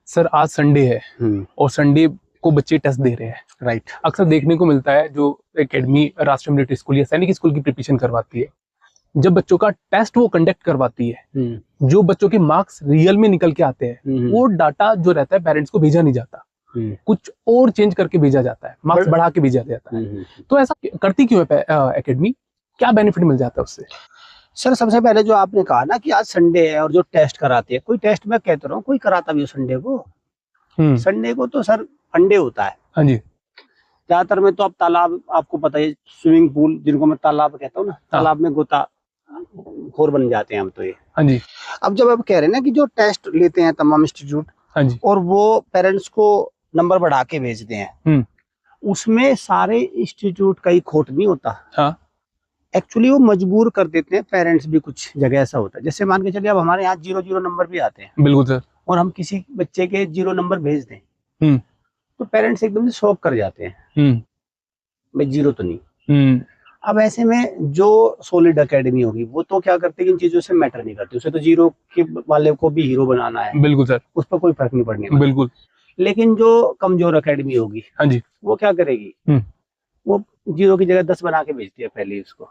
Sir आज Sunday है और संडे को बच्चे टेस्ट दे रहे हैं। राइट। अक्सर देखने को मिलता है जो एकेडमी राष्ट्रीय मिलिट्री स्कूल या सैनिक स्कूल की प्रिपरेशन करवाती है, जब बच्चों का टेस्ट वो कंडक्ट करवाती है, जो बच्चों के मार्क्स रियल में निकल के आते हैं, वो डाटा जो रहता है पेरेंट्स को भेजा नहीं जाता, कुछ और चेंज करके भेजा जाता है, मार्क्स बढ़ा के भेजा जाता है। तो ऐसा करती क्यों है एकेडमी? क्या बेनिफिट मिल जाता है उससे? सर सबसे पहले जो आपने कहा ना कि आज संडे है और जो टेस्ट कराते हैं, कोई टेस्ट मैं कहता रहा हूँ कोई कराता भी हो संडे को। संडे को तो सर फंडे होता है। हाँ जी। ज्यादातर में तो अब तालाब, आपको पता है स्विमिंग पूल जिनको मैं तालाब कहता हूँ ना, तालाब में गोता खोर बन जाते हैं हम तो ये। हाँ जी। अब जब आप कह रहे हैं ना कि जो टेस्ट लेते हैं तमाम इंस्टीट्यूट, हाँ जी, और वो पेरेंट्स को नंबर बढ़ा के भेजते हैं, उसमें सारे इंस्टीट्यूट का ही खोट नहीं होता। हाँ। एक्चुअली वो मजबूर कर देते हैं पेरेंट्स भी, कुछ जगह ऐसा होता है। जैसे मान के चलिए अब हमारे यहाँ 0-0 नंबर भी आते हैं। बिल्कुल सर। और हम किसी बच्चे के 0 नंबर भेज दें तो पेरेंट्स एकदम से शॉक कर जाते हैं, भाई 0 तो नहीं। अब ऐसे में जो सॉलिड एकेडमी होगी वो तो क्या करते हैं, इन चीजों से मैटर नहीं करती, उसे तो 0 के वाले को भी हीरो बनाना है। बिल्कुल सर। उस पर कोई फर्क नहीं पड़ने वाला। बिल्कुल। लेकिन जो कमजोर एकेडमी होगी, हाँ जी, वो क्या करेगी, वो 0 की जगह 10 बना के भेजती है पहले उसको।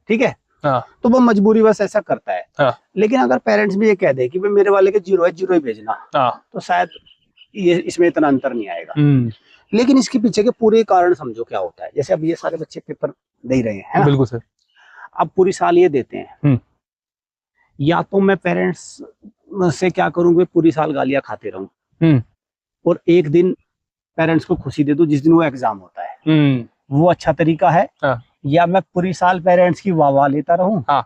ठीक है। हाँ। तो वो मजबूरी बस ऐसा करता है। हाँ। लेकिन अगर पेरेंट्स भी ये कह दे कि भाई मेरे वाले के 0 है, 0 ही भेजना, तो शायद ये इसमें इतना अंतर नहीं आएगा। लेकिन इसके पीछे के पूरे कारण समझो क्या होता है। जैसे अब ये सारे बच्चे पेपर दे रहे हैं, है ना? बिल्कुल सर। अब पूरी साल ये देते हैं, या तो मैं पेरेंट्स से क्या करूँ, पूरी साल गालियां खाते रहूं और एक दिन पेरेंट्स को खुशी दे दूं जिस दिन वो एग्जाम होता है, वो अच्छा तरीका है। या मैं पूरी साल पेरेंट्स की वाह लेता रहूं,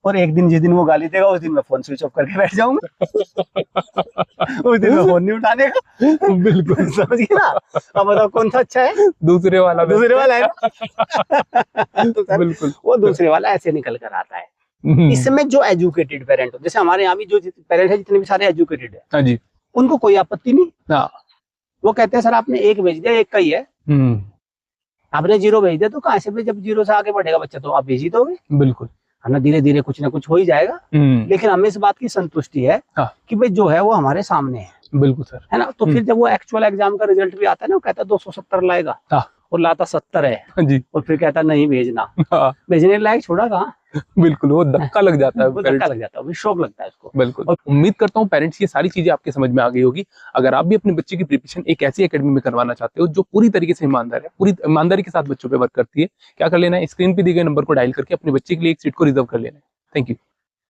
और एक दिन जिस दिन वो गाली देगा उस दिन मैं फोन स्विच ऑफ करके बैठ जाऊंगा। उस दिन मैं फोन नहीं उठाने का। बिल्कुल, समझिए ना। अब बताओ कौन सा अच्छा है? दूसरे वाला है ना? तो बिल्कुल वो दूसरे वाला ऐसे निकल कर आता है। इसमें जो एजुकेटेड पेरेंट हो, जैसे हमारे यहाँ भी जो पेरेंट है जितने भी सारे एजुकेटेड है, हाँ जी, उनको कोई आपत्ति नहीं। वो कहते हैं सर आपने 1 भेज दिया, 1 का ही है, आपने 0 भेज दिया तो कहाँ से, जब 0 से आगे बढ़ेगा बच्चा तो आप भेज ही दोगे। बिल्कुल, है ना, धीरे धीरे कुछ ना कुछ हो ही जाएगा। लेकिन हमें इस बात की संतुष्टि है कि भाई जो है वो हमारे सामने है। बिल्कुल सर, है ना। तो फिर जब वो एक्चुअल एग्जाम का रिजल्ट भी आता है ना, वो कहता है 270 लाएगा और लाता 70 है जी, और फिर कहता नहीं भेजना। भेजने लायक छोड़ा कहाँ। बिल्कुल, वो धक्का लग जाता है, वो धक्का लग जाता है, शौक लगता है उसको। बिल्कुल। और उम्मीद करता हूँ पेरेंट्स ये सारी चीजें आपके समझ में आ गई होगी। अगर आप भी अपने बच्चे की प्रिपरेशन एक ऐसी एकेडमी में करवाना चाहते हो जो पूरी तरीके से ईमानदार है, पूरी ईमानदारी के साथ बच्चों पे वर्क करती है, क्या कर लेना है, स्क्रीन पे दिए गए नंबर को डायल करके अपने बच्चे के लिए एक सीट को रिजर्व कर लेना है। Thank you.